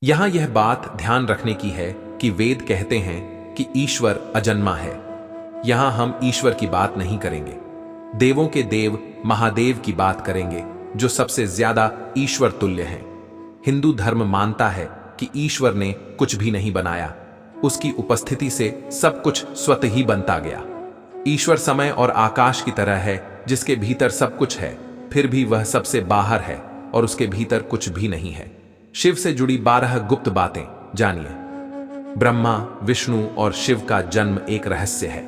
यहां यह बात ध्यान रखने की है कि वेद कहते हैं कि ईश्वर अजन्मा है। यहां हम ईश्वर की बात नहीं करेंगे, देवों के देव महादेव की बात करेंगे, जो सबसे ज्यादा ईश्वर तुल्य हैं। हिंदू धर्म मानता है कि ईश्वर ने कुछ भी नहीं बनाया, उसकी उपस्थिति से सब कुछ स्वतः ही बनता गया। ईश्वर समय और आकाश की तरह है, जिसके भीतर सब कुछ है, फिर भी वह सबसे बाहर है और उसके भीतर कुछ भी नहीं है। शिव से जुड़ी 12 गुप्त बातें जानिए। ब्रह्मा, विष्णु और शिव का जन्म एक रहस्य है।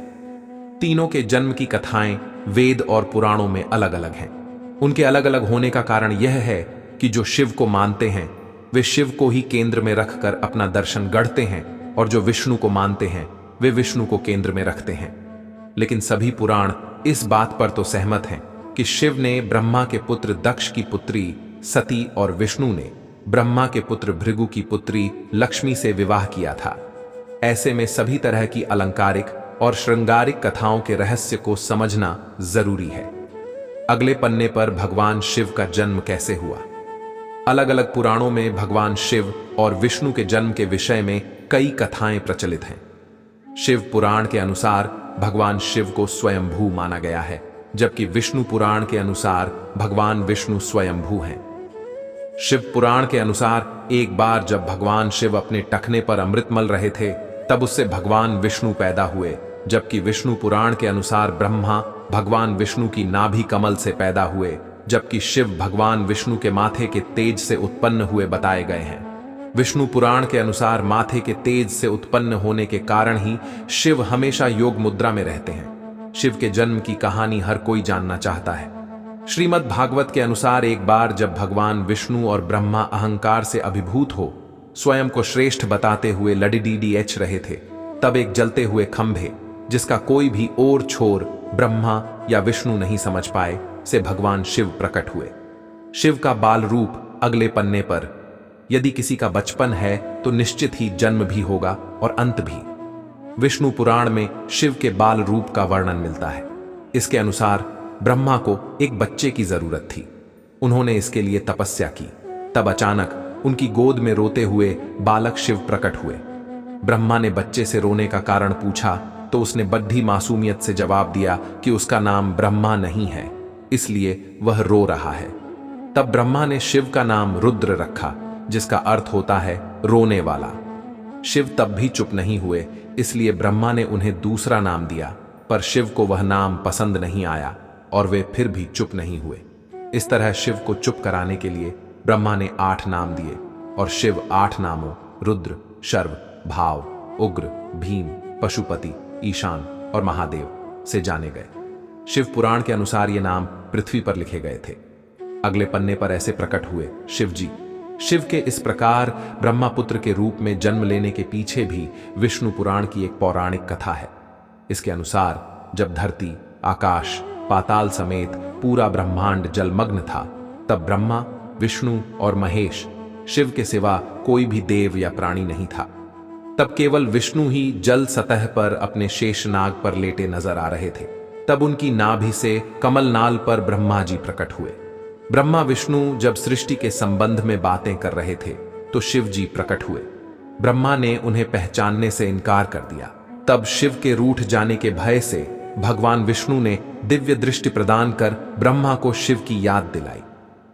तीनों के जन्म की कथाएं वेद और पुराणों में अलग अलग हैं। उनके अलग अलग होने का कारण यह है कि जो शिव को मानते हैं वे शिव को ही केंद्र में रखकर अपना दर्शन गढ़ते हैं, और जो विष्णु को मानते हैं वे विष्णु को केंद्र में रखते हैं। लेकिन सभी पुराण इस बात पर तो सहमत हैं कि शिव ने ब्रह्मा के पुत्र दक्ष की पुत्री सती और विष्णु ने ब्रह्मा के पुत्र भृगु की पुत्री लक्ष्मी से विवाह किया था। ऐसे में सभी तरह की अलंकारिक और श्रृंगारिक कथाओं के रहस्य को समझना जरूरी है। अगले पन्ने पर भगवान शिव का जन्म कैसे हुआ। अलग अलग पुराणों में भगवान शिव और विष्णु के जन्म के विषय में कई कथाएं प्रचलित हैं। शिव पुराण के अनुसार भगवान शिव को स्वयंभू माना गया है, जबकि विष्णु पुराण के अनुसार भगवान विष्णु स्वयंभू हैं। शिव पुराण के अनुसार एक बार जब भगवान शिव अपने टखने पर अमृत मल रहे थे, तब उससे भगवान विष्णु पैदा हुए, जबकि विष्णु पुराण के अनुसार ब्रह्मा भगवान विष्णु की नाभि कमल से पैदा हुए, जबकि शिव भगवान विष्णु के माथे के तेज से उत्पन्न हुए बताए गए हैं। विष्णु पुराण के अनुसार माथे के तेज से उत्पन्न होने के कारण ही शिव हमेशा योग मुद्रा में रहते हैं। शिव के जन्म की कहानी हर कोई जानना चाहता है। श्रीमद् भागवत के अनुसार एक बार जब भगवान विष्णु और ब्रह्मा अहंकार से अभिभूत हो स्वयं को श्रेष्ठ बताते हुए लडीडीएच रहे थे, तब एक जलते हुए खंभे, जिसका कोई भी और छोर ब्रह्मा या विष्णु नहीं समझ पाए, से भगवान शिव प्रकट हुए। शिव का बाल रूप अगले पन्ने पर। यदि किसी का बचपन है तो निश्चित ही जन्म भी होगा और अंत भी। विष्णु पुराण में शिव के बाल रूप का वर्णन मिलता है। इसके अनुसार ब्रह्मा को एक बच्चे की जरूरत थी। उन्होंने इसके लिए तपस्या की। तब अचानक उनकी गोद में रोते हुए बालक शिव प्रकट हुए। ब्रह्मा ने बच्चे से रोने का कारण पूछा तो उसने बद्धी मासूमियत से जवाब दिया कि उसका नाम ब्रह्मा नहीं है, इसलिए वह रो रहा है। तब ब्रह्मा ने शिव का नाम रुद्र रखा, जिसका अर्थ होता है रोने वाला। शिव तब भी चुप नहीं हुए, इसलिए ब्रह्मा ने उन्हें दूसरा नाम दिया, पर शिव को वह नाम पसंद नहीं आया और वे फिर भी चुप नहीं हुए। इस तरह शिव को चुप कराने के लिए ब्रह्मा ने 8 नाम दिए और शिव 8 नामों रुद्र, शर्व, भाव, उग्र, भीम, पशुपति, ईशान और महादेव से जाने गए। शिव पुराण के अनुसार ये नाम पृथ्वी पर लिखे गए थे। अगले पन्ने पर ऐसे प्रकट हुए शिव जी। शिव के इस प्रकार ब्रह्मा पुत्र के रूप में जन्म लेने के पीछे भी विष्णु पुराण की एक पौराणिक कथा है। इसके अनुसार जब धरती, आकाश, पाताल समेत पूरा ब्रह्मांड जलमग्न था, तब ब्रह्मा, विष्णु और महेश, शिव के सिवा कोई भी देव या प्राणी नहीं था। तब केवल विष्णु ही जल सतह पर अपने शेषनाग पर लेटे नजर आ रहे थे। तब उनकी नाभि से कमलनाल पर ब्रह्मा जी प्रकट हुए। ब्रह्मा विष्णु जब सृष्टि के संबंध में बातें कर रहे थे तो शिव जी प्रकट हुए। ब्रह्मा ने उन्हें पहचानने से इनकार कर दिया। तब शिव के रूठ जाने के भय से भगवान विष्णु ने दिव्य दृष्टि प्रदान कर ब्रह्मा को शिव की याद दिलाई।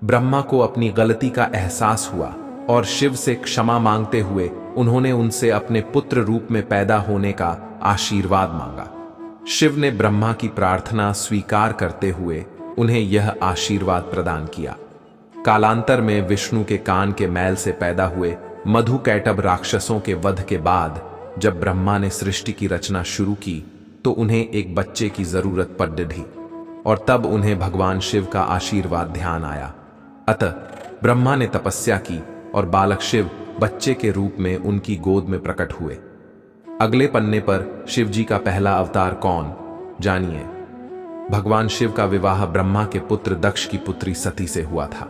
ब्रह्मा को अपनी गलती का एहसास हुआ और शिव से क्षमा मांगते हुए उन्होंने उनसे अपने पुत्र रूप में पैदा होने का आशीर्वाद मांगा। शिव ने ब्रह्मा की प्रार्थना स्वीकार करते हुए उन्हें यह आशीर्वाद प्रदान किया। कालांतर में विष्णु के कान के मैल से पैदा हुए मधुकैटभ राक्षसों के वध के बाद जब ब्रह्मा ने सृष्टि की रचना शुरू की तो उन्हें एक बच्चे की जरूरत पड़ ढी और तब उन्हें भगवान शिव का आशीर्वाद ध्यान आया। अतः ब्रह्मा ने तपस्या की और बालक शिव बच्चे के रूप में उनकी गोद में प्रकट हुए। अगले पन्ने पर शिव जी का पहला अवतार कौन, जानिए। भगवान शिव का विवाह ब्रह्मा के पुत्र दक्ष की पुत्री सती से हुआ था।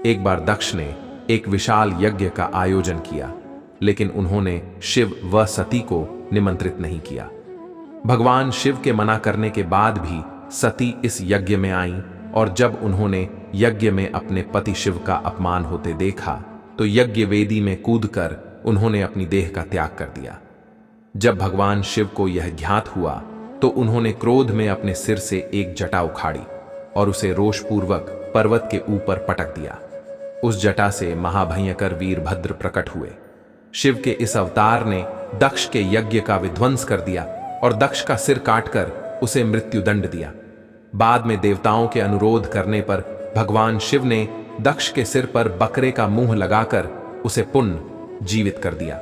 एक बार दक्ष ने एक विशाल यज्ञ का आयोजन किया, लेकिन उन्होंने शिव व सती को निमंत्रित नहीं किया। भगवान शिव के मना करने के बाद भी सती इस यज्ञ में आईं और जब उन्होंने यज्ञ में अपने पति शिव का अपमान होते देखा तो यज्ञ वेदी में कूदकर उन्होंने अपनी देह का त्याग कर दिया। जब भगवान शिव को यह ज्ञात हुआ तो उन्होंने क्रोध में अपने सिर से एक जटा उखाड़ी और उसे रोषपूर्वक पर्वत के ऊपर पटक दिया। उस जटा से महाभयंकर वीरभद्र प्रकट हुए। शिव के इस अवतार ने दक्ष के यज्ञ का विध्वंस कर दिया और दक्ष का सिर काटकर उसे मृत्युदंड दिया। बाद में देवताओं के अनुरोध करने पर भगवान शिव ने दक्ष के सिर पर बकरे का मुंह लगाकर उसे पुनः जीवित कर दिया।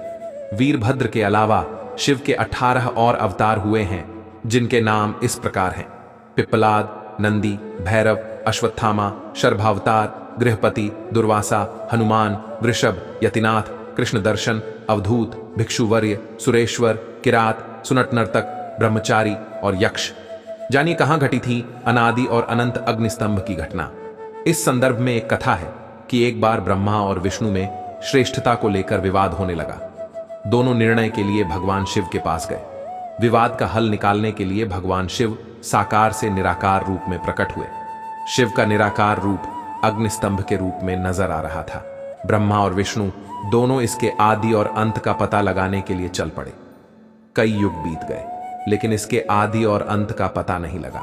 वीरभद्र के अलावा शिव के 18 और अवतार हुए हैं, जिनके नाम इस प्रकार हैं: पिप्पलाद, नंदी, भैरव, अश्वत्थामा, शर्भावतार, गृहपति, दुर्वासा, हनुमान, वृषभ, यतिनाथ, कृष्ण दर्शन, अवधूत, भिक्षुवर्य, सुरेश्वर, किरात, सुनट नर्तक, ब्रह्मचारी और यक्ष। जानिए कहां घटी थी अनादि और अनंत अग्निस्तंभ की घटना। इस संदर्भ में एक कथा है कि एक बार ब्रह्मा और विष्णु में श्रेष्ठता को लेकर विवाद होने लगा। दोनों निर्णय के लिए भगवान शिव के पास गए। विवाद का हल निकालने के लिए भगवान शिव साकार से निराकार रूप में प्रकट हुए। शिव का निराकार रूप अग्निस्तंभ के रूप में नजर आ रहा था। ब्रह्मा और विष्णु दोनों इसके आदि और अंत का पता लगाने के लिए चल पड़े। कई युग बीत गए, लेकिन इसके आदि और अंत का पता नहीं लगा।